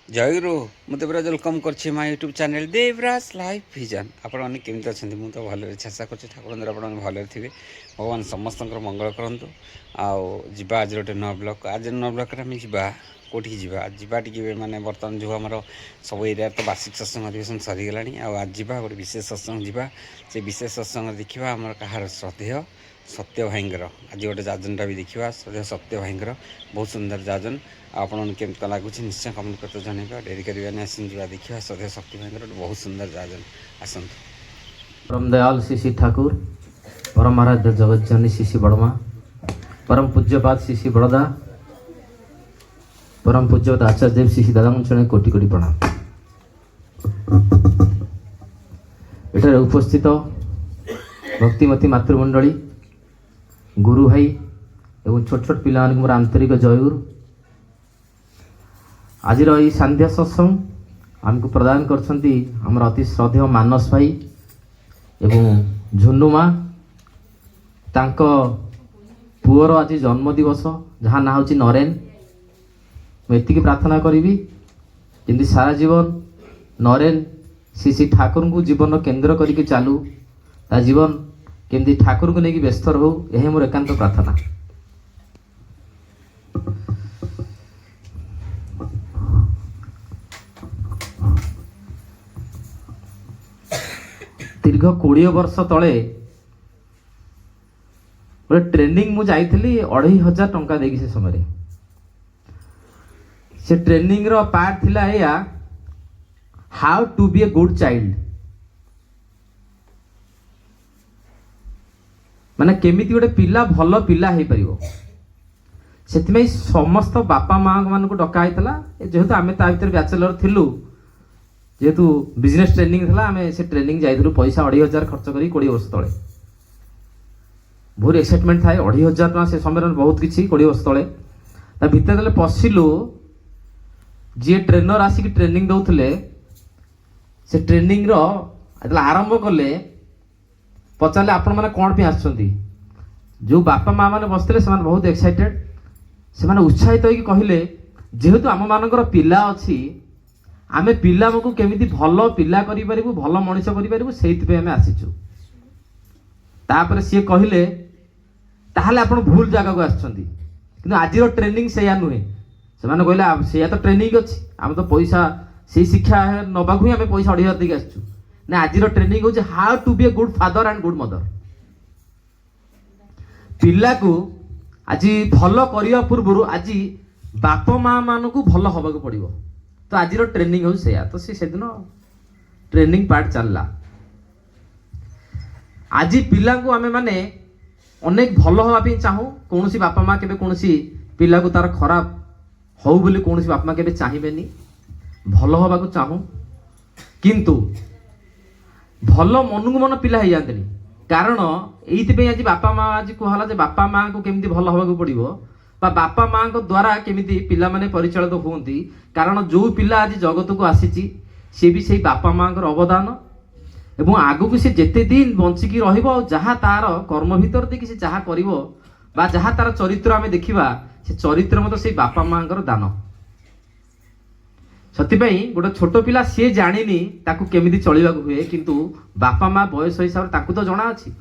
ଜୟଗୁରୁ। ମୁଁ ଦେବରାଜ ୱେଲକମ୍ କରୁଛି my YouTube channel Devraj life vision. ଆପଣମାନେ କେମିତି ଅଛନ୍ତି? ମୁଁ ତ ଭଲରେ ଅଛି, ଆଶା କରୁଛି ଠାକୁରଙ୍କ ଦ୍ୱାରା ଆପଣମାନେ ଭଲରେ ଥିବେ। ଭଗବାନ ସମସ୍ତଙ୍କର ମଙ୍ଗଳ କରନ୍ତୁ। ଆଉ ଯିବା ଆଜିର ଗୋଟେ ନୂଆ ବ୍ଲଗ୍। ଆଜିର ନୂଆ ବ୍ଲଗ୍ରେ ଆମେ ଯିବା କେଉଁଠିକି ଯିବା ଟିକେ ମାନେ ବର୍ତ୍ତମାନ ଯେଉଁ ଆମର ସବୁ ଏରିଆରେ ତ ବାର୍ଷିକ ସତ୍ସଙ୍ଗ ଅଧିବେଶନ ସରିଗଲାଣି। ଆଉ ଆଜି ଯିବା ଗୋଟେ ବିଶେଷ ସତ୍ସଙ୍ଗ ଯିବା। ସେ ବିଶେଷ ସତ୍ସଙ୍ଗ ଦେଖିବା ଆମର କାହାର ଶ୍ରଦ୍ଧେୟ ସତ୍ୟ ଭାଇଙ୍କର ଆଜି ଗୋଟେ ଯାଜନଟା ବି ଦେଖିବା। ଶ୍ରଦ୍ଧେୟ ସତ୍ୟ ଭାଇଙ୍କର ବହୁତ ସୁନ୍ଦର ଯାଜନ। ଆପଣଙ୍କୁ କେମିତି କ'ଣ ଲାଗୁଛି ନିଶ୍ଚୟ କମେଣ୍ଟ କରିତେ ଜଣାଇବା। ଡେରି କରିବାନି, ଆସିନି ଯିବା ଦେଖିବା। ଶ୍ରଦ୍ଧେୟ ଶକ୍ତି ଭାଇଙ୍କର ଗୋଟେ ବହୁତ ସୁନ୍ଦର ଯାଜନ। ଆସନ୍ତୁ। परम दयाल श्री श्री ठाकुर, परम आराध्य जगत जननी श्री श्री बड़मा, परम पूज्यपाद श्री श्री बड़दा, परम पूज्यपाद आचार्य देव श्री श्री दादा चरण कोटि कोटि प्रणाम। एठारे उपस्थित भक्तिमती मातृमंडली, गुरु भाई एवं छोट छोट पिला मोर आंतरिक जयगुरु। आज यही सांध्या सत्संग आमको प्रदान करछंती हमर अति श्रद्धेय मानस भाई एवं झुन्नू माँ। तांको पुअर आज जन्म दिवस जहाँ ना हूँ नरेन। मुझे प्रार्थना करी जमी सारा जीवन नरेन श्री श्री ठाकुर को जीवन केन्द्र करके चालू, ता जीवन केमती ठाकुर को लेकिन व्यस्त रहू, यह मोर एकांत प्रार्थना। दीर्घ 20 वर्ष तले गोटे ट्रेनिंग मु जाइली 2500 टंका देगी। से समय से ट्रेनिंग रो पार्ट थिला या how to be a good child, माने केमिति गोटे पिला भल पिला हे परिबो। सेतिमै समस्त बापा माँ मान को डका आइतला। जेहेतु आमे ता भीतर बैचलर थिलु, जेहेतु बिजनेस ट्रेनिंग थला, आमे से ट्रेनिंग जाइदलु पैसा 2500 खर्च करी 20 वर्ष तले। बहुत एक्साइटमेंट थाए। 2500 टका से समय बहुत किछि 20 वर्ष तले। ता भीतर देले पसिलु, जे ट्रेनर आसिक ट्रेनिंग दउथले से ट्रेनिंग रो आदला आरंभ कले। पचाले आपण माने कोन पे आछंती? जो बापा माँ माने बसतले से माने बहुत एक्साइटेड, से माने उत्साहित होई कहिले जेहेतु आम मानकर पिला अछि, आमे पिला को केमिति भल पिला करि परिबु, भल मनुष्य करि परिबु, सेहित पे आमे आसीचु। तापर सी कहिले ताहले आपण भूल जगह को आछंती, किंतु आजिरो ट्रेनिंग सेया नुहे। से माने कहला सेया तो ट्रेनिंग अछि, आम तो पैसा से शिक्षा नबाकु ही आमे पैसा 2500 देके आछचु ना। आजिरो ट्रेनिंग होचे how to be a good father and good mother. पिला को आजि भल करिया पूर्वरु आजि बापा माँ मान को भल हबाकु पड़िबो। तो आज ट्रेनिंग हो से तो से दिन ट्रेनिंग पार्ट चलला। आज पिला को आमे माने अनेक भल हवा चाहू। कौन सी बापा माँ के कौन सी पिला को तार खराब हो बोली कौन सी बापा माँ के चाहिए भल हवा को चाहू, किंतु भल मन को मन पिला जाते। कारण ये आज बापा माँ आज कहला जे बापा माँ को केमती भल हवा को पड़ो, बापा माँ को द्वारा केमिति पिला माने परिचालित होती। कारण जो पिला आज जगत को आसी सी भी से बापा माँ अवदान एवं आगु को सी जेते दिन बंचिकी रहिबो, जहाँ तार कर्म भीतर देखि से जहाँ करिवो बा जहाँ तार चरित्र आमे देखिबा, से चरित्र मत से बापा माँ दान। सतिपई गोटे छोट पिला सी जानिनी ताकू केमिति चलिबाकू हुए, किंतु बापा माँ बयस हिसाब से ताकू तो जଣା अछि।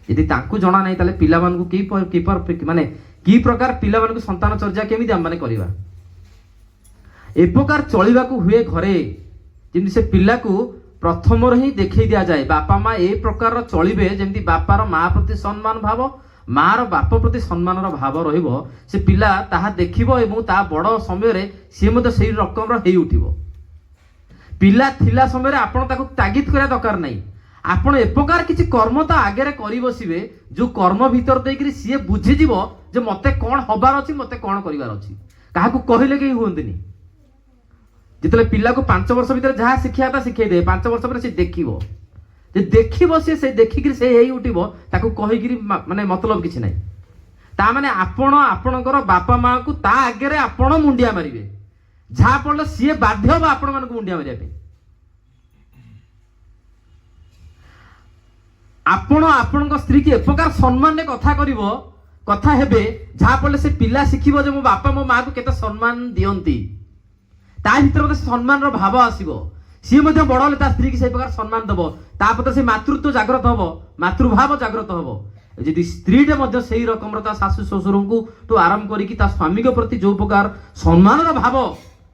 यदि ताकू जଣା नहीं ताले पिला मान को की माने की प्रकार पिला मान को संतान चर्या केमिति आम माने करिबा। ए प्रकार चलिबाकू हुए घरे, जेमि से पिला को प्रथम ही देखै दिया जाए। बापा माँ ए प्रकार चलिबे जेमि बापार माँ प्रति सम्मान भाव, माँ बाप प्रति सम्मान भाव रहिबो। से पिला ताहा देखिबो एवं ता बड़ समय रे से मते सेही रकम रो हेई उठिबो। पिला थिला समय रे आपण ताकू तागिद करा दरकार नहीं। आपण ए प्रकार किछि कर्म ता आगे रे करि बसिबे, जो कर्म भीतर देकरी सी बुझी जीवो जे मते कोन हबार अछि, मते कोन करिवार अछि। काहाकू कहिले केही हुंदिनी। जितले पिला को 5 वर्ष भीतर जहाँ शिक्षा था शिखे दे, 5 वर्ष पर से देखिबो, जे देखिबो से देखिकरी से हेई उठिबो, ताकू कहिकरी माने मतलब किछि नै। ता माने आपण आपणकर बापा माँ को ता आगे रे आपण मुंडिया मारिबे, जहाँ पड़ले सी बाध्य बा आपण मान को मुंडिया मारिया पे। आपण आपण स्त्री की एप्रकार सम्मान कथा करिवो, कथा हेबे, जहाँ पड़ले से पिला शिखिबो जे मो बापा मो माँ को केते सम्मान दियंती। ତା ଭିତରେ ମଧ୍ୟ ସମ୍ମାନର ଭାବ ଆସିବ। ସିଏ ମଧ୍ୟ ବଡ଼ ହେଲେ ତା ସ୍ତ୍ରୀକି ସେଇ ପ୍ରକାର ସମ୍ମାନ ଦେବ। ତାପରେ ସେ ମାତୃତ୍ୱ ଜାଗ୍ରତ ହବ, ମାତୃଭାବ ଜାଗ୍ରତ ହବ। ଯଦି ସ୍ତ୍ରୀଟେ ମଧ୍ୟ ସେଇ ରକମର ତା ଶାଶୁ ଶ୍ୱଶୁରଙ୍କୁ ଠୁ ଆରମ୍ଭ କରିକି ତା ସ୍ୱାମୀଙ୍କ ପ୍ରତି ଯୋଉ ପ୍ରକାର ସମ୍ମାନର ଭାବ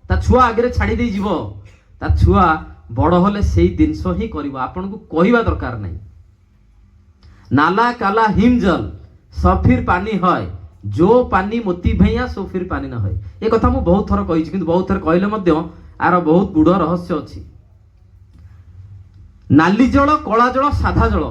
ତା ଛୁଆ ଆଗରେ ଛାଡ଼ି ଦେଇ ଯିବ, ତା ଛୁଆ ବଡ଼ ହେଲେ ସେଇ ଜିନିଷ ହିଁ କରିବ। ଆପଣଙ୍କୁ କହିବା ଦରକାର ନାହିଁ। नाला काला हिम जल सब फिर पानी है, जो पानी मोती भैया सो फिर पानी न है। ये कथा मु बहुत थर कही, किंतु बहुत थर कहले मध्य आर बहुत गुड़ रहस्य अच्छी। नाली जल, कला जल, साधा जल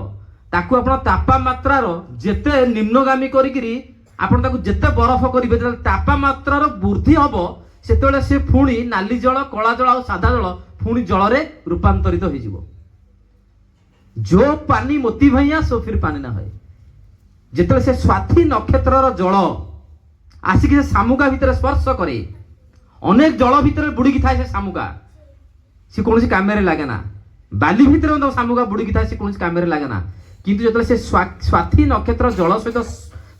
ताकू आपण तापमात्रार जेते निम्नगामी करिकरी आपण ताकू जेते बरफ करिवे, तापमात्रार वृद्धि हबो सेतेले से पुणी नाली जल, कला जल और साधा जल पुणी जल रे रूपांतरित हो जिवो। जो पानी मोती भैया सो फिर पानी ना है। जिते से स्वाथी नक्षत्रर जल आसिक से शामुका भितर स्पर्श करे, अनेक जल भितर बुड़ीकी थाए से शामुका, से कौन काम लगे ना। बाली भितर शामुका बुड़ीकी थाए से कौन काम लगे ना। किंतु जो से स्वाथी नक्षत्र जल सहित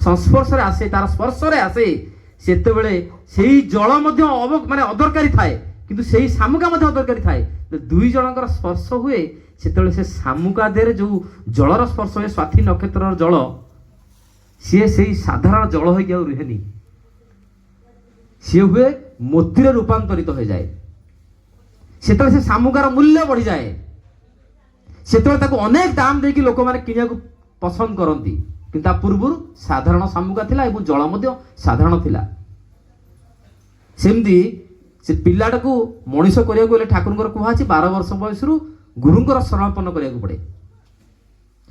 संस्पर्श आसे, तार स्पर्श आसे, से जल माने अदरकारी थाए, किंतु से शामुका अदरकारी थाए। दुई जनकर स्पर्श हुए से शामुका देहरे जो जलर स्पर्श हुए, स्वाथी नक्षत्र जल सी से साधारण जल हो रुहेनी, सी हुए मोती रूपांतरित हो जाए। से शामुकार मूल्य बढ़ी जाए, से अनेक दाम देकी लोक मैंने किनिया को पसंद करती। किंतु पूर्व साधारण शामुका थिला एवं जल मध्य साधारण थिला। सेमती से पिलाटा को मनीष करिया गले ठाकुर कहुची 12 वर्ष बयस गुरुंकर शरणापन्न करिया पड़े।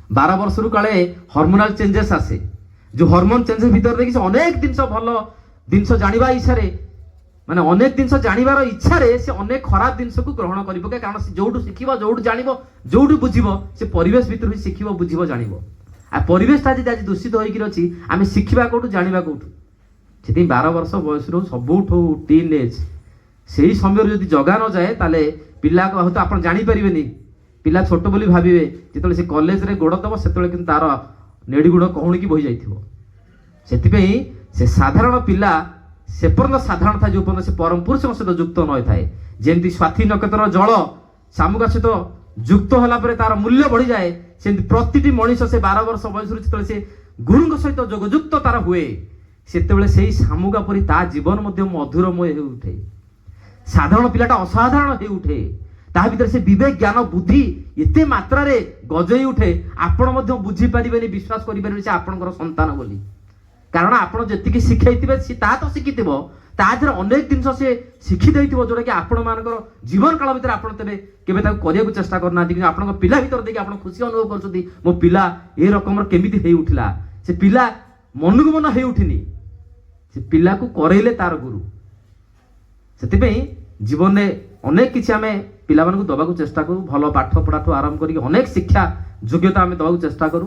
12 वर्ष काले हार्मोनाल चेंजेस आसे, जो हार्मोन चेंजेस भीतर देखि अनेक जिनस भल जिनस जानिबा इच्छा रे, माने अनेक जिनस जानिबार इच्छा रे से अनेक खराब जिनस को ग्रहण करिबो। कारण से जोडु शिखिबो, जोडु जानिबो, जोडु बुझिबो, से परिवेश भीतर ही शिखिबो, बुझिबो, जानिबो। आ परिवेश आज आज दूषित होइकि अछि, आमे शिखिबा कोठु, जानिबा कोठु। सेति 12 वर्ष बयस रो सबुठो टीन एज सेही समय जदि जगा न जाए ताले पिला को हतो आपण जानि परिबेनी। पिला छोट बोली भाबिबे, जेतले से कॉलेज रे गोड़ दबो सेतले किन तार नेडी गुड़ कहूणी की बही जाइथिबो। सेतिपई से साधारण पिला से पर्यंत साधारण था, जो पर्यंत से परम पुरुष सहित युक्त न थाए। जेमती स्वाथी नक्षत्र जल शामुका सहित युक्त होला परे तार मूल्य बढ़ी जाए, सेमती प्रतिटी मनीष से 12 वर्ष बयस जेतले से गुरुଙ୍କ सहित जोगयुक्त तार हुए, सेतेबेले सेही शामुका परि ता जीवन मध्य मधुरमय हो उठे। साधारण पिलाटा असाधारण हो उठे, ता भीतर से विवेक ज्ञान बुद्धि एते मात्रा रे गजई उठे, आपण मध्य बुझी परिबेनी, विश्वास करि परिबेनी से आपणकर संतान बोली। कारण आपण जतिकि शिखैतिबे से ता तो शिखितिबो, ता देर अनेक जिंस से शिखि दैतिबो, जोटा कि आपण मानकर जीवन काल भीतर आपण तबे केबे ताको करिया को चेष्टा करना। कि आपण पिला भीतर देखि आपण खुशी अनुभव करछथि, मो पिला ए रकमर केमिति हेइ उठिला। से पिला मनकु मन हेइ उठिनी, से पिला को करैले तार गुरु। सेतिपई जीवन में अनेक किछि आमे पिला मानकु दबाकु चेष्टा करू, भल पाठ पढ़ाठू आरंभ करिक अनेक शिक्षा योग्यता आमे दबाकु चेष्टा करू।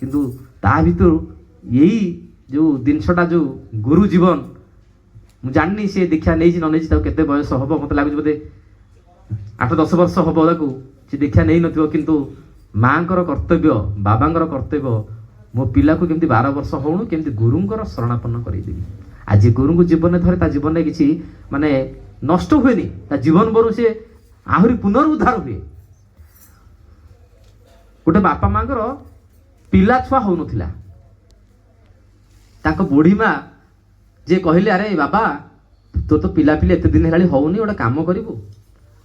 किंतु ता भीतर यही जो जिनसटा जो गुरु जीवन मु जाननी से दीक्षा नहीं न नहीं केते बयस हम, मत लगे बोधे 8-10 वर्ष हम ताकू से दीक्षा नहीं नथिबो। किंतु मांकर कर्तव्य, बाबांकर कर्तव्य, मो पिला को केमती 12 वर्ष होउनु केमती गुरुंकर शरणापन्न करै देबी। आज गुरु को जीवन में धरे ता जीवन में किसी माने नष्ट हुए नहीं, ता जीवन बरु से आहरी पुनरुद्धार हुए। गोटे बापा मांकर पिला छुआ हो नथिला, ताको बुढ़ी माँ जे कहले अरे बाबा तो तो पिला पिले एते दिन हेलाली होउनी, गोटे काम करिवु,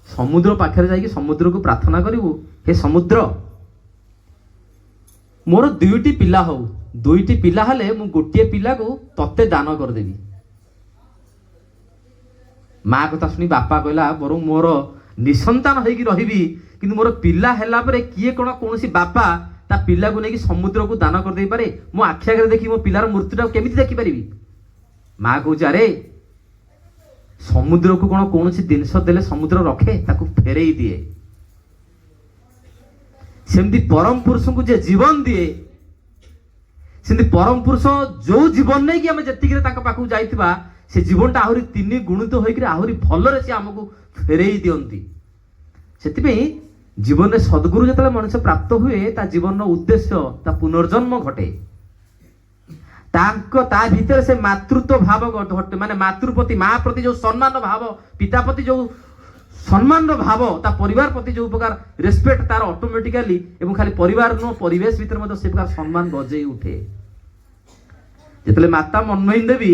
समुद्र पाखरे जाइए समुद्र को प्रार्थना करिवु, हे समुद्र मोर 2टी पिला हो, 2टी पिला हेले मु गोटे पिला को तते दान कर देबी। माँ कथा सुनी बापा कहला बरं मोर निसंतान होइकी रहिबी, किंतु मोर पिला हेला परे किए कोन कोनसी बापा ता पिला को नेकी समुद्र को दान कर देई पारे, मो आखि आगे देखि मो पिलार मूर्तिटा केमिति देखि परिबी। माँ कहूची अरे समुद्र को कोन कोनसी जिनस देले समुद्र रखे, ताकू फेरेई दिए। सेमती परम पुरुष को जे जीवन दिए, सेमती परम पुरुष जो जीवन नहीं कि आम जी पाखु जाइथिबा से जीवनटा आहरी 3 गुणित होइकरी आहरी भलरे से आमको फेरेई दियंती। सेतिपई जीवन में सद्गुरु जतले मनुष्य प्राप्त हुए, ता जीवन उद्देश्य ता पुनर्जन्म घटे। ତା ଭିତରେ ସେ ମାତୃତ୍ୱ ଭାବ ଘଟେ, ମାନେ ମାତୃ ପ୍ରତି ମା ପ୍ରତି ଯୋଉ ସମ୍ମାନ ଭାବ, ପିତା ପ୍ରତି ଯୋଉ ସମ୍ମାନର ଭାବ, ତା ପରିବାର ପ୍ରତି ଯୋଉ ପ୍ରକାର ରେସପେକ୍ଟ ତାର ଅଟୋମେଟିକାଲି, ଏବଂ ଖାଲି ପରିବାର ନୁହଁ ପରିବେଶ ଭିତରେ ମଧ୍ୟ ସେ ପ୍ରକାର ସମ୍ମାନ ବଜେଇ ଉଠେ। ଯେତେବେଳେ ମାତା ମନ୍ମୋହିନୀ ଦେବୀ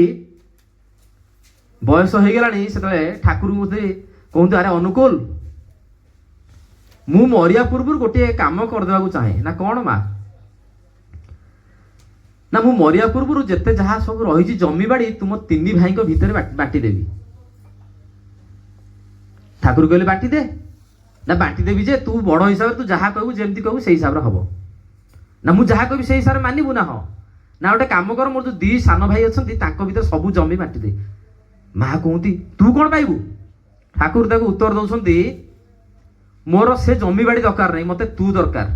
ବୟସ ହେଇଗଲାଣି ସେତେବେଳେ ଠାକୁରଙ୍କୁ କୁହନ୍ତୁ, ଆରେ ଅନୁକୂଳ, ମୁଁ ମରିବା ପୂର୍ବରୁ ଗୋଟିଏ କାମ କରିଦେବାକୁ ଚାହେଁ। ନା କଣ ମା? ନା ମୁଁ ମରିବା ପୂର୍ବରୁ ଯେତେ ଯାହା ସବୁ ରହିଛି ଜମିବାଡି ତୁମ 3 ଭାଇଙ୍କ ଭିତରେ ବାଟି ଦେବି। ଠାକୁର କହିଲେ ବାଟି ଦେ। ନା ବାଟି ଦେବି ଯେ ତୁ ବଡ ହିସାବରେ ତୁ ଯାହା କହିବୁ, ଯେମିତି କହିବୁ ସେଇ ହିସାବରେ ହବ। ନା ମୁଁ ଯାହା କହିବି ସେଇ ହିସାବରେ ମାନିବୁ ନା? ହଁ। ନା ଗୋଟେ କାମ କର, ମୋର ଯୋଉ 2 ସାନ ଭାଇ ଅଛନ୍ତି ତାଙ୍କ ଭିତରେ ସବୁ ଜମି ବାଟି ଦେ। ମା କୁହନ୍ତି ତୁ କଣ ପାଇବୁ? ଠାକୁର ତାକୁ ଉତ୍ତର ଦଉଛନ୍ତି, ମୋର ସେ ଜମିବାଡି ଦରକାର ନାହିଁ, ମତେ ତୁ ଦରକାର।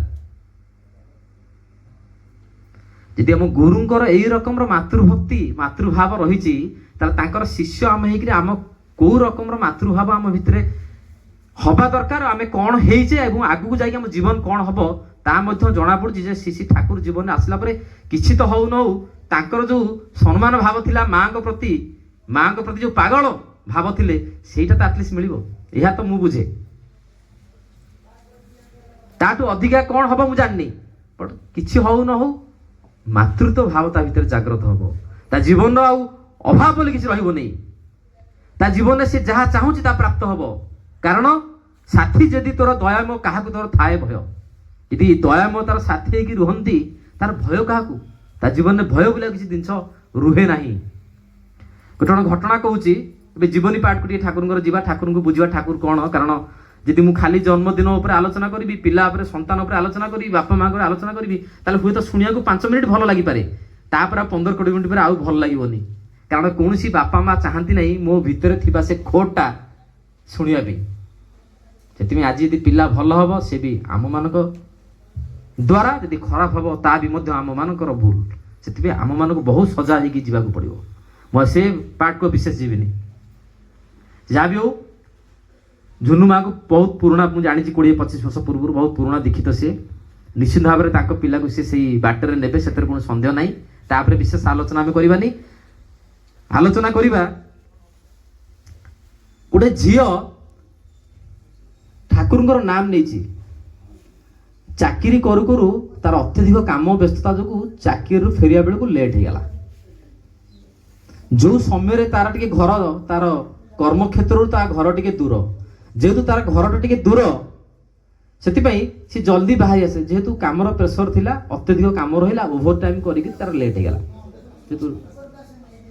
ଯଦି ଆମ ଗୁରୁଙ୍କର ଏଇ ରକମର ମାତୃଭକ୍ତି ମାତୃଭାବ ରହିଛି, ତାହେଲେ ତାଙ୍କର ଶିଷ୍ୟ ଆମେ ହେଇକିରି ଆମ କୋଉ ରକମର ମାତୃଭାବ ଆମ ଭିତରେ ହବା ଦରକାର, ଆମେ କଣ ହେଇଛେ ଏବଂ ଆଗକୁ ଯାଇକି ଆମ ଜୀବନ କଣ ହବ ତା ମଧ୍ୟ ଜଣା ପଡୁଛି। ଯେ ଶ୍ରୀ ଠାକୁର ଜୀବନରେ ଆସିଲା ପରେ କିଛି ତ ହଉ ନ ହଉ ତାଙ୍କର ଯୋଉ ସମ୍ମାନ ଭାବ ଥିଲା ମାଙ୍କ ପ୍ରତି ଯୋଉ ପାଗଳ ଭାବ ଥିଲେ, ସେଇଟା ତ ଆଟଲିଷ୍ଟ ମିଳିବ, ଏହା ତ ମୁଁ ବୁଝେ। ତାଠୁ ଅଧିକା କଣ ହବ ମୁଁ ଜାଣିନି, ବଟ କିଛି ହଉ ନ ହଉ ମାତୃତ୍ୱ ଭାବ ତା ଭିତରେ ଜାଗ୍ରତ ହବ। ତା ଜୀବନର ଆଉ ଅଭାବ ବୋଲି କିଛି ରହିବନି। ତା ଜୀବନରେ ସେ ଯାହା ଚାହୁଁଛି ତା ପ୍ରାପ୍ତ ହବ। କାରଣ ସାଥୀ ଯଦି ତୋର ଦୟାମୟ, କାହାକୁ ତୋର ଥାଏ ଭୟ। ଯଦି ଦୟାମୟ ତାର ସାଥୀ ହେଇକି ରୁହନ୍ତି, ତାର ଭୟ କାହାକୁ? ତା ଜୀବନରେ ଭୟ ବୋଲି କିଛି ଜିନିଷ ରୁହେ ନାହିଁ। ଗୋଟେ ଘଟଣା କହୁଛି, ଏବେ ଜୀବନୀ ପାଠକୁ ଟିକେ ଠାକୁରଙ୍କର ଯିବା, ଠାକୁରଙ୍କୁ ବୁଝିବା ଠାକୁର କଣ। କାରଣ ଯଦି ମୁଁ ଖାଲି ଜନ୍ମଦିନ ଉପରେ ଆଲୋଚନା କରିବି, ପିଲା ଉପରେ, ସନ୍ତାନ ଉପରେ ଆଲୋଚନା କରିବି, ବାପା ମାଙ୍କ ଉପରେ ଆଲୋଚନା କରିବି, ତାହେଲେ ହୁଏତ ଶୁଣିବାକୁ 5 ମିନିଟ୍ ଭଲ ଲାଗିପାରେ, ତାପରେ ଆଉ 15-20 ମିନିଟ୍ ପରେ ଆଉ ଭଲ ଲାଗିବନି। କାରଣ କୌଣସି ବାପା ମା ଚାହାନ୍ତି ନାହିଁ ମୋ ଭିତରେ ଥିବା ସେ ଖୋଟଟା ଶୁଣିବା ପାଇଁ। ସେଥିପାଇଁ ଆଜି ଯଦି ପିଲା ଭଲ ହବ, ସେ ବି ଆମମାନଙ୍କ ଦ୍ୱାରା, ଯଦି ଖରାପ ହବ ତା ବି ମଧ୍ୟ ଆମମାନଙ୍କର ଭୁଲ। ସେଥିପାଇଁ ଆମମାନଙ୍କୁ ବହୁତ ସଜା ହେଇକି ଯିବାକୁ ପଡିବ। ମୁଁ ସେ ପାଠକୁ ବିଶେଷ ଯିବିନି। ଯାହା ବି ହଉ, ଝୁନୁ ମାକୁ ବହୁତ ପୁରୁଣା, ମୁଁ ଜାଣିଛି 20-25 ବର୍ଷ ପୂର୍ବରୁ ବହୁତ ପୁରୁଣା ଦୀକ୍ଷିତ ସିଏ। ନିଶ୍ଚିତ ଭାବରେ ତାଙ୍କ ପିଲାକୁ ସେ ସେଇ ବାଟରେ ନେବେ, ସେଥିରେ କୌଣସି ସନ୍ଦେହ ନାହିଁ। ତାପରେ ବିଶେଷ ଆଲୋଚନା ଆମେ କରିବାନି। ଆଲୋଚନା କରିବା ଗୋଟେ ଝିଅ ଠାକୁରଙ୍କର ନାମ ନେଇଛି, ଚାକିରି କରୁ କରୁ ତାର ଅତ୍ୟଧିକ କାମ ବ୍ୟସ୍ତତା ଯୋଗୁଁ ଚାକିରିରୁ ଫେରିବା ବେଳକୁ ଲେଟ୍ ହେଇଗଲା। ଯୋଉ ସମୟରେ ତାର ଟିକେ ଘର, ତାର କର୍ମକ୍ଷେତ୍ରରୁ ତା ଘର ଟିକେ ଦୂର, ଯେହେତୁ ତାର ଘରଟା ଟିକେ ଦୂର, ସେଥିପାଇଁ ସେ ଜଲ୍ଦି ବାହାରି ଆସେ। ଯେହେତୁ କାମର ପ୍ରେସର ଥିଲା, ଅତ୍ୟଧିକ କାମ ରହିଲା, ଓଭର ଟାଇମ୍ କରିକି ତାର ଲେଟ୍ ହେଇଗଲା। ଯେହେତୁ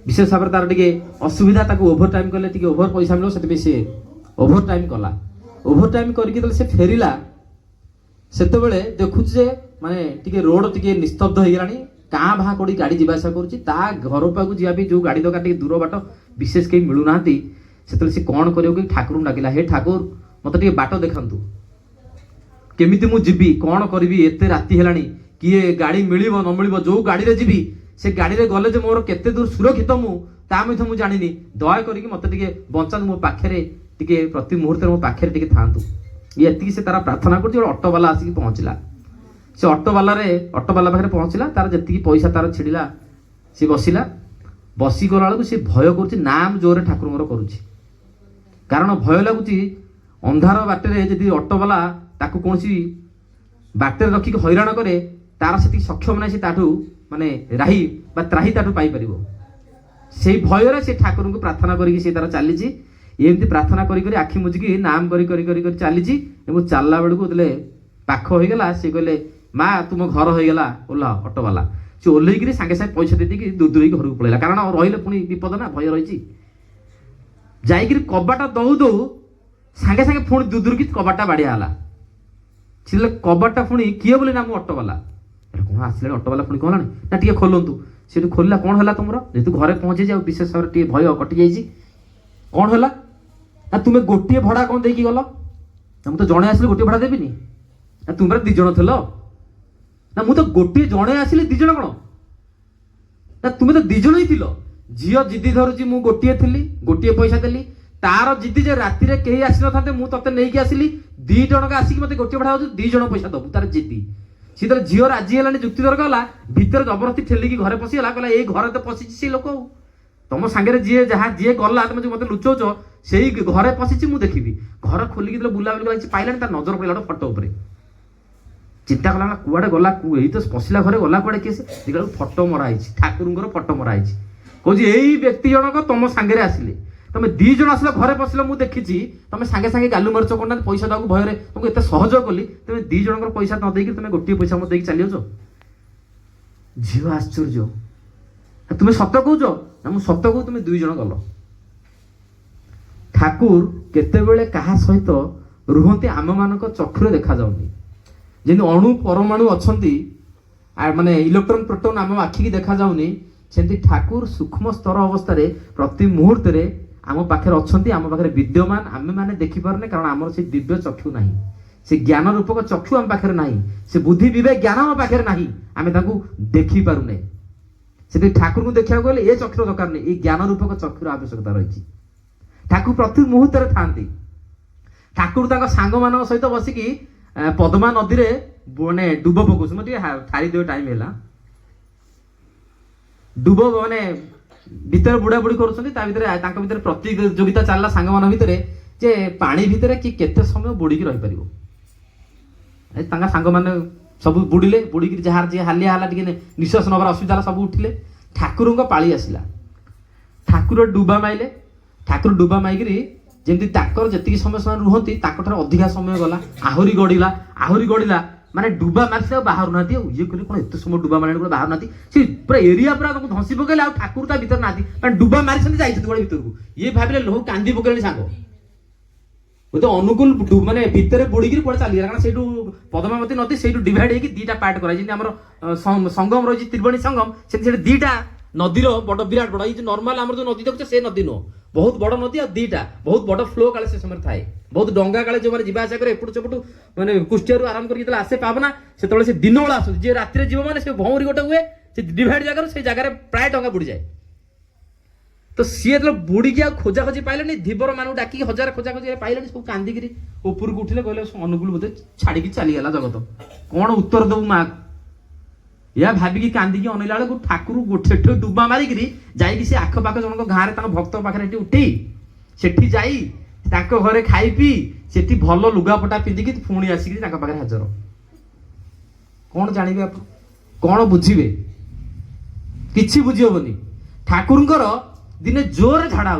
ବିଶେଷ ଭାବରେ ତାର ଟିକେ ଅସୁବିଧା, ତାକୁ ଓଭର ଟାଇମ୍ କଲେ ଟିକେ ଓଭର ପଇସା ମିଳିବ, ସେଥିପାଇଁ ସେ ଓଭର ଟାଇମ୍ କଲା। ଓଭର ଟାଇମ୍ କରିକି ଯେତେବେଳେ ସେ ଫେରିଲା, ସେତେବେଳେ ଦେଖୁଛି ଯେ ମାନେ ଟିକେ ରୋଡ ଟିକେ ନିସ୍ତବ୍ଧ ହେଇଗଲାଣି, କାଁ ଭାଁ କୋଉଠି ଗାଡି ଯିବା ଆସିବା କରୁଛି। ତା ଘର ପାଖକୁ ଯିବା ପାଇଁ ଯୋଉ ଗାଡି ଦରକାର, ଟିକେ ଦୂର ବାଟ, ବିଶେଷ କେହି ମିଳୁନାହାନ୍ତି। ସେତେବେଳେ ସେ କଣ କରିବ କି ଠାକୁରଙ୍କୁ ଡାକିଲା, ହେ ଠାକୁର ମତେ ଟିକେ ବାଟ ଦେଖାନ୍ତୁ, କେମିତି ମୁଁ ଯିବି, କଣ କରିବି, ଏତେ ରାତି ହେଲାଣି, କିଏ ଗାଡି ମିଳିବ ନ ମିଳିବ, ଯୋଉ ଗାଡିରେ ଯିବି ସେ ଗାଡିରେ ଗଲେ ଯେ ମୋର କେତେ ଦୂର ସୁରକ୍ଷିତ ମୁଁ ତା ମଧ୍ୟ ମୁଁ ଜାଣିନି। ଦୟା କରିକି ମତେ ଟିକେ ବଞ୍ଚାନ୍ତୁ, ମୋ ପାଖରେ ଟିକେ ପ୍ରତି ମୁହୂର୍ତ୍ତରେ ମୋ ପାଖରେ ଟିକେ ଥାଆନ୍ତୁ। ଏତିକି ସେ ତାର ପ୍ରାର୍ଥନା କରୁଛି। ଗୋଟେ ଅଟୋବାଲା ଆସିକି ପହଞ୍ଚିଲା। ସେ ଅଟୋବାଲା ପାଖରେ ପହଞ୍ଚିଲା, ତାର ଯେତିକି ପଇସା ତାର ଛିଡ଼ିଲା ସେ ବସିଲା। ବସିଗଲା ବେଳକୁ ସେ ଭୟ କରୁଛି, ନାମ ଜୋରରେ ଠାକୁରଙ୍କର କରୁଛି। କାରଣ ଭୟ ଲାଗୁଛି ଅନ୍ଧାର ବାଟରେ ଯଦି ଅଟୋବାଲା ତାକୁ କୌଣସି ବାଟରେ ରଖିକି ହଇରାଣ କରେ, ତାର ସେତିକି ସକ୍ଷମ ନାହିଁ ସେ ତାଠୁ ମାନେ ରାହି ବା ତ୍ରାହି ତାଠୁ ପାଇପାରିବ। ସେଇ ଭୟରେ ସେ ଠାକୁରଙ୍କୁ ପ୍ରାର୍ଥନା କରିକି ସେ ତାର ଚାଲିଛି। ଏମିତି ପ୍ରାର୍ଥନା କରି କରି ଆଖି ମୁଜିକି ନାମ କରି କରି କରି କରି ଚାଲିଛି। ଏବଂ ଚାଲିଲା ବେଳକୁ ଯେତେବେଳେ ପାଖ ହେଇଗଲା, ସେ କହିଲେ, ମା ତୁମ ଘର ହେଇଗଲା, ଓହ୍ଲାଅ। ଅଟୋବାଲା ସେ ଓହ୍ଲେଇକିରି ସାଙ୍ଗେ ସାଙ୍ଗେ ପଇସା ଦେଇକି ଦୂରେଇକି ଘରକୁ ପଳେଇଲା। କାରଣ ରହିଲେ ପୁଣି ବିପଦ ନା, ଭୟ ରହିଛି। ଯାଇକିରି କବାଟ ଦଉ ଦଉ ସାଙ୍ଗେ ସାଙ୍ଗେ ପୁଣି ଦୁଦୁରିକି କବାଟଟା ବାଡିଆ ହେଲା। ସେ କବାଟଟା ପୁଣି କିଏ ବୋଲି, ନା ମୁଁ ଅଟୋବାଲା। କଣ ଆସିଲାଣି ଅଟୋବାଲା, ପୁଣି କଣ ହେଲାଣି, ନା ଟିକେ ଖୋଲନ୍ତୁ। ସେଠୁ ଖୋଲିଲା, କଣ ହେଲା ତୁମର? ଯେହେତୁ ଘରେ ପହଞ୍ଚିଛି ଆଉ ବିଶେଷ ଭାବରେ ଟିକେ ଭୟ କଟି ଯାଇଛି। କଣ ହେଲା? ନା ତୁମେ ଗୋଟିଏ ଭଡା କଣ ଦେଇକି ଗଲ? ନା ମୁଁ ତ ଜଣେ ଆସିଲି, ଗୋଟିଏ ଭଡା ଦେବିନି। ନା ତୁମେ 2 ଜଣ ଥିଲ? ନା ମୁଁ ତ ଗୋଟିଏ ଜଣେ ଆସିଲି, 2 ଜଣ କଣ? ନା ତୁମେ ତ 2 ଜଣ ହିଁ ଥିଲ। ଝିଅ ଜିଦି ଧରୁଛି, ମୁଁ ଗୋଟିଏ ଥିଲି, ଗୋଟିଏ ପଇସା ଦେଲି। ତାର ଜିଦି ଯେ ରାତିରେ କେହି ଆସିନଥାନ୍ତେ, ମୁଁ ତତେ ନେଇକି ଆସିଲି, 2 ଜଣକ ଆସିକି ମତେ ଗୋଟିଏ ଭଡା ହଉଛି, 2 ଜଣ ପଇସା ଦବୁ, ତାର ଜିଦି। सी तो झील राजी है जुक्ति तर्क गला भितर जबरदस्ती ठेलिकी घरे पशिगला कहला ये घर तो पशिची से लोक तुम सांगे जी जहाँ जी गला तुम जो मत लुचौच से घरे पशिची मुझे देखी घर खोलिकी बुलाबुली कर पाइलानी तार नजर पड़ा गोटे फटो उपर चिंता कला कुआडे गला यही तो पशिला घरे गला कुआडे किए देखा फटो मराई ठाकुर फटो मराई कौन यही व्यक्ति जनक तुम सांगे आसिले तुम दी जन आस घरे पशिल मुझे देखी तुम सांगे सांगे गालु मरच करना पैसा दाक भय तुमको एत सहयोग कली तुम दी जन पैसा न देकी तुम गोटे पैसा मत देकी चली जाओ झील आश्चर्य तुम्हें सत कौच ना मुझे सत कह तुम दुई जन गल ठाकुर केतेबेले कहा सहित रुहंती आम मान चक्षुरे देखा जाऊनी जेन अणु परमाणु अच्छी माने इलेक्ट्रॉन प्रोटॉन आम आखिकी देखा जाऊनी सेमती ठाकुर सूक्ष्म स्तर अवस्था प्रति मुहूर्त आम पाखे अच्छा आम पाखे विद्यमान आम मैंने देखिपारे कारण आम से दिव्य चक्षु ना से ज्ञान रूपक चक्षु आम पाखे ना से बुद्धि विवेक ज्ञान आम पाखे ना आम देखी पारुने से ठाकुर को देखा गले ये चक्षुर दरकार नहीं ये ज्ञान रूपक चक्षुर आवश्यकता रही ठाकुर प्रति मुहूर्त था ठाकुर सांग मान सहित बसिकी पद्मा नदी में माने डुब पकाउछु मते ठारी दे टाइम हैला डुब माने भीतर बुड़ा बुड़ी करूछन्ती ता भीतर तांका भीतर प्रतियोगिता चलला सांग मान भीतर जे पानी भीतर कि केते समय बुड़ी की रहि परिबो ए तांका सांग मान सब बुड़िले बुड़ी की जहार जे हालिया हाला टिके निश्वास नबर असुविधा सब उठिले ठाकुर को पाली आसिला ठाकुर डुबा माइले ठाकुर डुबा माइकरी जेमती ताकर जति समय समय रुहंती ताकर अधिका समय गला आहुरी गड़िला माने डुबा मारसे बाहर ना ये कहले कोन एत समय डुबा मारने बाहर ना से पूरा एरिया पूरा तुमको धंसी पकेले आ ठाकुर ता भीतर ना माने डुबा मारिसंती जाइछथि गोड़ भीतर को ये भाबिले लोह कांदी पकेले सांगो तो अनुकूल माने भीतर बुड़ीकी पड़े चली कारण से पद्मावती नदी से डिवाइड होगी दीटा पार्ट कराई जमी आम संगम रही त्रिवेणी संगम से दीटा नदीर बड़ विराट बड़ ये नॉर्मल आम जो नदी देखुचे से नदी नुह बहुत बड़ नदी आ दीटा बहुत बड़ फ्लो काले से समय थाए बहुत डंगा काले जो मैंने जावास एपटू सेपटू मैंने कुष्टिया आरंभ करके आसे पावना से दिन बेला आस राति जीव मैंने से भौरी गोटे हुए से डिवाइड जगह से जगह प्राय डंगा बुड़ी जाए तो सी जो बुड़ी की खोजा खोजी पाइले धीवर मान डाक हजार खोजा खोजी पाइले सब कांदिकी ऊपर को उठिले कहले अनुकूल बोधे छाड़ी चलीगला जगत कौन उत्तर दबू माँ या भाविकी कांदिकी अनैला बेलू ठाकुर गोटे डुबा मारिकी जाइए से आखपाख जन गाँव में भक्त पाखे उठे सेठी जाई घरे खाई पी से भल लुगापटा पिंधिकी पुणी आसिक पाखे हाजर कौन जानवे आप कौन बुझे कि बुझीहबनी ठाकुर दिने जोर झाड़ा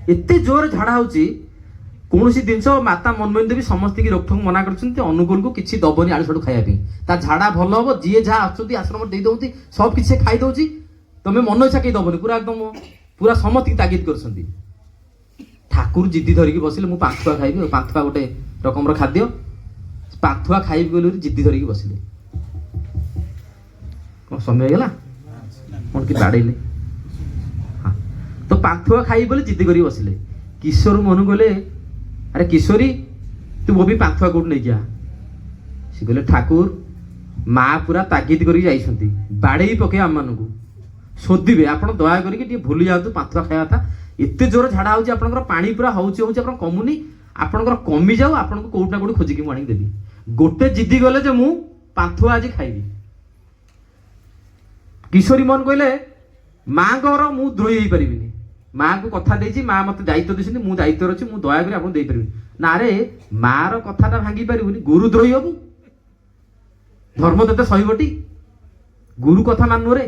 एते जोर झाड़ा कौन जिनस माता मनमोहन देवी समस्त की रोकठोक मना कर अनुकूल को किसी दबनी आड़ू साड़ू खायापी ता झाड़ा भल हम जी जहाँ आश्रम दे दौती सब किसी खाई दौची तुम मन इच्छा कहीं दबनी पूरा एकदम पूरा समस्त की तागिद कर ठाकुर जिद्दी धरिकी बसिले मु पांथुआ खाइबी पांथुआ गोटे रकम खाद्य पांथुआ खाइबी बोली जिद्दी धरिकी बसिले कौन समय गला कौन कि बाड़े हाँ तो पांथुआ खाइबी बोली जिद्दी करी बसिले किशोर मनु गले अरे किशोरी तू वो भी पांथुआ कोट नहीं जा सी कहले ठाकुर माँ पूरा तागिद करके जाइछंती बाड़े पके आम मान को शोधिबे आपण दया करके भूली जातु पांथुआ खाया था एते जोर झाड़ा होची आपनकर पानी पूरा होची आपन कमुनी आपनकर कमी जाऊ आपन को कोउटा कोड खोजिकी मु आनी देबी गोटे जिद्दी गले जे मु पांथुआ आज खाइबी किशोरी मन कहले माँ घर मु द्रोही हो पारिबिनी माँ को कथा देछि माँ मत दायित्व देछिन मु दायित्व रछि मु दया करी आपन देई परिबिनी ना रे माँ रो कथाटा भांगी पारिबुनी गुरु द्रोही हबु धर्म देते सहीबटी गुरु कथा मानु रे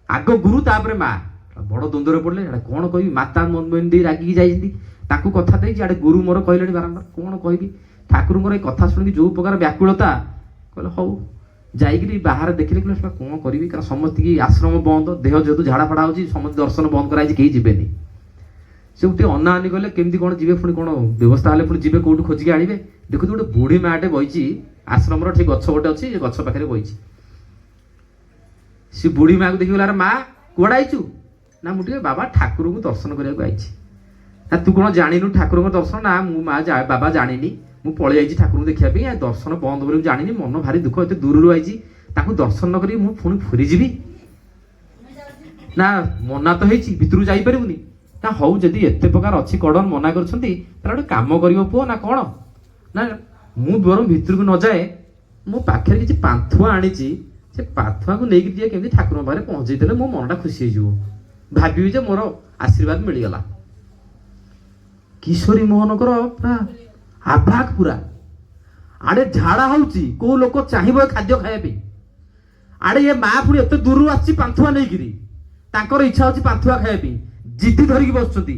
आग गुरु तापरे माँ बड़ द्वंद्व पड़े कौन कह माता मनमोहन दी रागिकी जाइछंती ताकू कथा देछि आडे गुरु मोर कहले बारंबार कौन कहबी ठाकुर ए कथा शुणी जो प्रकार व्याकुलता कहले हौ जाइए बाहर देखिले कहले कौन करी कारण समस्त की आश्रम बंद देह जेहतु झाड़ा फाड़ा होची समस्त दर्शन बंद कराई कहीं जीवेनि से गोटे अनानी गले केमती कौन जीवे पुणी कौन व्यवस्था हेल्ले पुणी जीवे कौटू खोजिकी आनिबे देखु गोटे बुढ़ी माटे बईची आश्रम ठीक गछ गोटे अच्छी गछ पाखे बईची सी बुढ़ी माँ को देखी गला माँ कुआड़े आईचु ना मुझे बाबा ठाकुर को दर्शन करने को आई ना तू कौन जानु ठाकुर को दर्शन ना मु माँ बाबा जानी मु पलि आई ठाकुर को देखा दर्शन बंद कर जानी मन भारी दुख एत दूर आई दर्शन न करी मु पुणी फेरी जीवी ना मना तो होती भितर जापरूनी ना हौ जदि एत प्रकार अच्छी कड़न मना कर काम कर पुओ ना कौन ना मु बर भितर को न जाए ମୋ ପାଖରେ କିଛି ପାନ୍ଥୁଆ ଆଣିଛି, ସେ ପାନ୍ଥୁଆକୁ ନେଇକି ଟିକେ କେମିତି ଠାକୁରଙ୍କ ପାଖରେ ପହଞ୍ଚେଇ ଦେଲେ ମୋ ମନଟା ଖୁସି ହେଇଯିବ, ଭାବିବି ଯେ ମୋର ଆଶୀର୍ବାଦ ମିଳିଗଲା। କିଶୋରୀ ମୋହନଙ୍କର ପୁରା ଆଭାଗ, ପୁରା ଆଡେ ଝାଡା ହଉଛି, କୋଉ ଲୋକ ଚାହିଁବ ଏ ଖାଦ୍ୟ ଖାଇବା ପାଇଁ, ଆଡେ ଏ ମା ପୁଣି ଏତେ ଦୂରରୁ ଆସିଛି ପାନ୍ଥୁଆ ନେଇକିରି, ତାଙ୍କର ଇଚ୍ଛା ହଉଛି ପାନ୍ଥୁଆ ଖାଇବା ପାଇଁ, ଜିଦ୍ଦି ଧରିକି ବସୁଛନ୍ତି।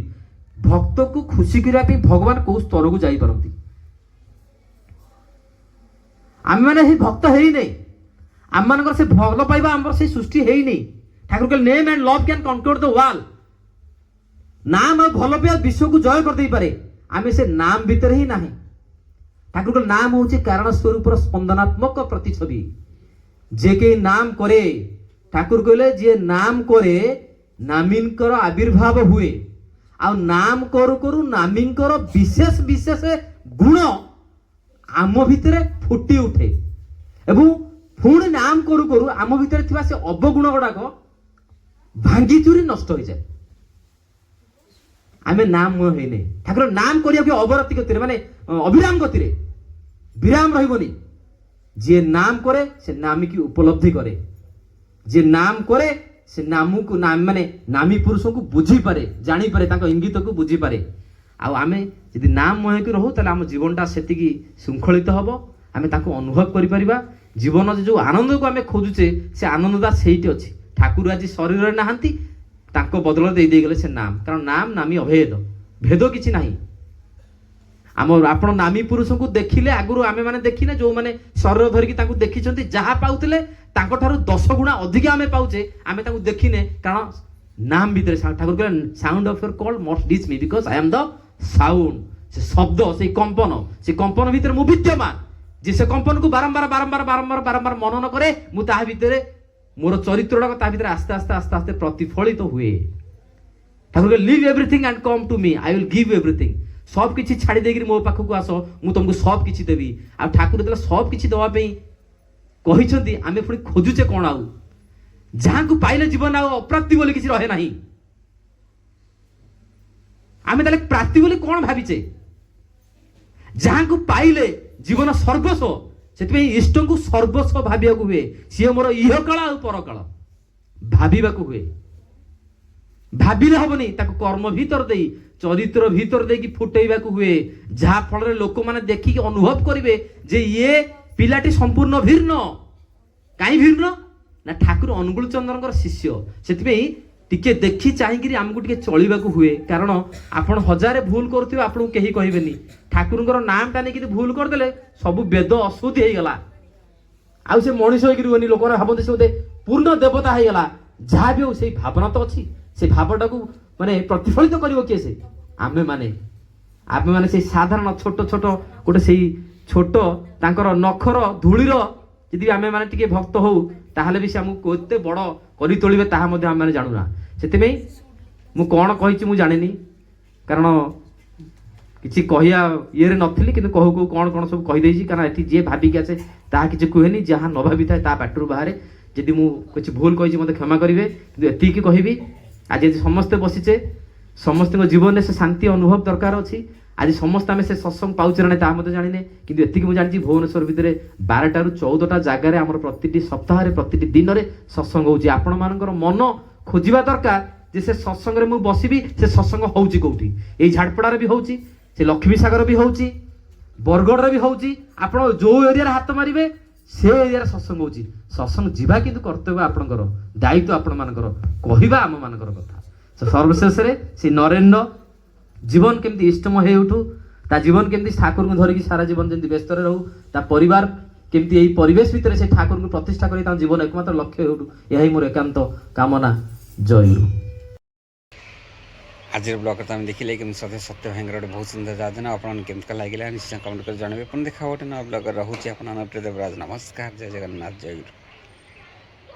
ଭକ୍ତକୁ ଖୁସି କରିବା ପାଇଁ ଭଗବାନ କୋଉ ସ୍ତରକୁ ଯାଇପାରନ୍ତି। ଆମେମାନେ ସେଇ ଭକ୍ତ ହେଇନେଇ, ଆମମାନଙ୍କର ସେ ଭଲ ପାଇବା ଆମର ସେଇ ସୃଷ୍ଟି ହେଇନି। ଠାକୁର କହିଲେ name and love can conquer the world. ନାମ ଆଉ ଭଲ ପାଇବା ବିଶ୍ୱକୁ ଜୟ କରିଦେଇପାରେ, ଆମେ ସେ ନାମ ଭିତରେ ହିଁ ନାହିଁ। ଠାକୁର କହିଲେ ନାମ ହଉଛି କାରଣ ସ୍ୱରୂପର ସ୍ପନ୍ଦନାତ୍ମକ ପ୍ରତିଛବି। ଯେ କେହି ନାମ କରେ, ଠାକୁର କହିଲେ ଯିଏ ନାମ କରେ ନାମୀଙ୍କର ଆବିର୍ଭାବ ହୁଏ। ଆଉ ନାମ କରୁ କରୁ ନାମୀଙ୍କର ବିଶେଷ ବିଶେଷ ଗୁଣ ଆମ ଭିତରେ ଫୁଟି ଉଠେ ଏବଂ ପୁଣି ନାମ କରୁ କରୁ ଆମ ଭିତରେ ଥିବା ସେ ଅବଗୁଣ ଗୁଡାକ ଭାଙ୍ଗି ଚୁରି ନଷ୍ଟ ହୋଇଯାଏ। ଆମେ ନାମମୟ ହେଇନେ। ଠାକୁର ନାମ କରିବାକୁ ଅବରତି ଗତିରେ, ମାନେ ଅବିରାମ ଗତିରେ, ବିରାମ ରହିବନି। ଯିଏ ନାମ କରେ ସେ ନାମୀକି ଉପଲବ୍ଧି କରେ, ଯିଏ ନାମ କରେ ସେ ନାମକୁ ମାନେ ନାମୀ ପୁରୁଷଙ୍କୁ ବୁଝିପାରେ, ଜାଣିପାରେ, ତାଙ୍କ ଇଙ୍ଗିତକୁ ବୁଝିପାରେ। ଆଉ ଆମେ ଯଦି ନାମମୟ ହେଇକି ରହୁ ତାହେଲେ ଆମ ଜୀବନଟା ସେତିକି ଶୃଙ୍ଖଳିତ ହବ, ଆମେ ତାକୁ ଅନୁଭବ କରିପାରିବା। ଜୀବନରେ ଯୋଉ ଆନନ୍ଦକୁ ଆମେ ଖୋଜୁଛେ ସେ ଆନନ୍ଦଟା ସେଇଠି ଅଛି। ଠାକୁର ଆଜି ଶରୀରରେ ନାହାନ୍ତି, ତାଙ୍କ ବଦଳରେ ଦେଇଦେଇଗଲେ ସେ ନାମ, କାରଣ ନାମ ନାମୀ ଅଭେଦ, ଭେଦ କିଛି ନାହିଁ। ଆପଣ ନାମୀ ପୁରୁଷଙ୍କୁ ଦେଖିଲେ, ଆଗରୁ ଆମେ ମାନେ ଦେଖିନେ, ଯୋଉମାନେ ଶରୀର ଧରିକି ତାଙ୍କୁ ଦେଖିଛନ୍ତି, ଯାହା ପାଉଥିଲେ ତାଙ୍କଠାରୁ 10 ଗୁଣା ଅଧିକ ଆମେ ପାଉଛେ, ଆମେ ତାଙ୍କୁ ଦେଖିନେ, କାରଣ ନାମ ଭିତରେ ଠାକୁର କହିଲେ sound of your call must reach me because I am the sound. ସେ ଶବ୍ଦ, ସେଇ କମ୍ପନ, ସେ କମ୍ପନ ଭିତରେ ମୁଁ ବିଦ୍ୟମାନ। ଯେ ସେ କମ୍ପନକୁ ବାରମ୍ବାର ବାରମ୍ବାର ବାରମ୍ବାର ବାରମ୍ବାର ମନନ କରେ, ମୁଁ ତାହା ଭିତରେ ମୋର ଚରିତ୍ରଟା ତା ଭିତରେ ଆସ୍ତେ ଆସ୍ତେ ଆସ୍ତେ ଆସ୍ତେ ପ୍ରତିଫଳିତ ହୁଏ। ଠାକୁର କହିଲେ leave everything and come to me, I will give everything. सब किछि छाड़ी देगिर मो पाखक आस, मु तुमको सब किछि देबी। आ ठाकुर जेतले सब किछि दवा पे कहिसंती, आमे पुणी खोजुचे कोन आउ, जहां को पाइले जीवन आ अप्राप्ति बोली किछि रहे नाही। आमे तले प्राप्ति बोली कोन भाबिचे, जहां को पाइले जीवन सर्वस्व, सेतबे इष्ट को सर्वस्व भाबिया को हुए। सी मोर इह काल आ पर काल भाबिबा को हुए। भाबिले हबनी, ताको कर्म भीतर देई, चरित्र भीतर देकी फुटेइबा को हुए, जहा फल लोक माने देखि कि अनुभव करिवे जे ये पिलाटी संपूर्ण भिन्न। काई भिन्न ना ठाकुर अनुकूल चंद्रकर शिष्य, सेतबे टिके देखि चाहिकरी हमकु टिके चलिबा को हुए। कारण आपण हजारे भूल करथिबे, आपण केही कहिबेनी। ठाकुरଙ୍କର नाम टा नेकी भूल कर देले सब वेद अशुद्धि हे गला। आ से मनीष होई गिरबनी, लोक भाबते से बोधे पूर्ण देवता हे गला। जहा भी हो से भावना तो अछि, से भावटा को माने प्रतिफलित करिवो के से आमे माने से साधारण छोट छोट गोटे से छोट तांकर नखर धूलीर यदि आमे माने टिके भक्त हो, ताहले भी से हमकु कोते बड़ करि तोलिबे ताहा मध्ये आमे माने जानुना। सेते मु कोन कहिछि मु जानिनी, कारण किछि कहिया ये रे नथिली, किंतु कहू को कोन कोन सब कहि देछि। कारण एठी जे भाबी के आसे ताहा किछि कुहेनी, जहा न भाबी थाए ता पाटरू बाहरे। यदि मु किछि भूल कहिछि मते क्षमा करिवे, किंतु एति की कहिबी आज यदि समस्ते बसिचे, समस्त जीवन में से शांति अनुभव दरकार अच्छी। आज समस्त आम से सत्संग पाचे ना ता मत जाने, कि एति मुझे जानी भुवनेश्वर भितर 12 ରୁ 14ଟା जगार आम प्रति सप्ताह प्रति दिन में सत्संग होची। आपण मानकर मन खोजिबा दरकार जे से सत्संग रे मु बसिबी, से सत्संग होची कोठी। एई झाड़पड़ा रे भी होची, से लक्ष्मी सागर भी होची, बरगढ़ रे भी होची। आपण जो एरिया रे हाथ मारिबे से एरिया रे सत्संग होची। सत्संग जीवा किंतु कर्तव्य आपणकर, दायित्व आपण मानकर, कहिबा आम मानकर कथा। सर्वशेष रे से नरेन्द्र जीवन केमती इष्टमय हो उठू, ता जीवन केमती ठाकुर को धरिकी सारा जीवन जमी व्यस्त रहू, ता परिवार केमती यही परिवेश भितर से ठाकुर को प्रतिष्ठा करी जीवन एकमात्र लक्ष्य हो उठू। यही मोर एकांत कामना। जय गुरु। आज ब्लॉग तो देखिले कि सत्य सत्य भाई बहुत सुंदर जादना आपन केमती लगे निश्चय कमेंट कर जानवे। देखा गोटे नया ब्लॉग रोचे आप प्रिय देवराज। नमस्कार, जय जगन्नाथ, जय गुरु।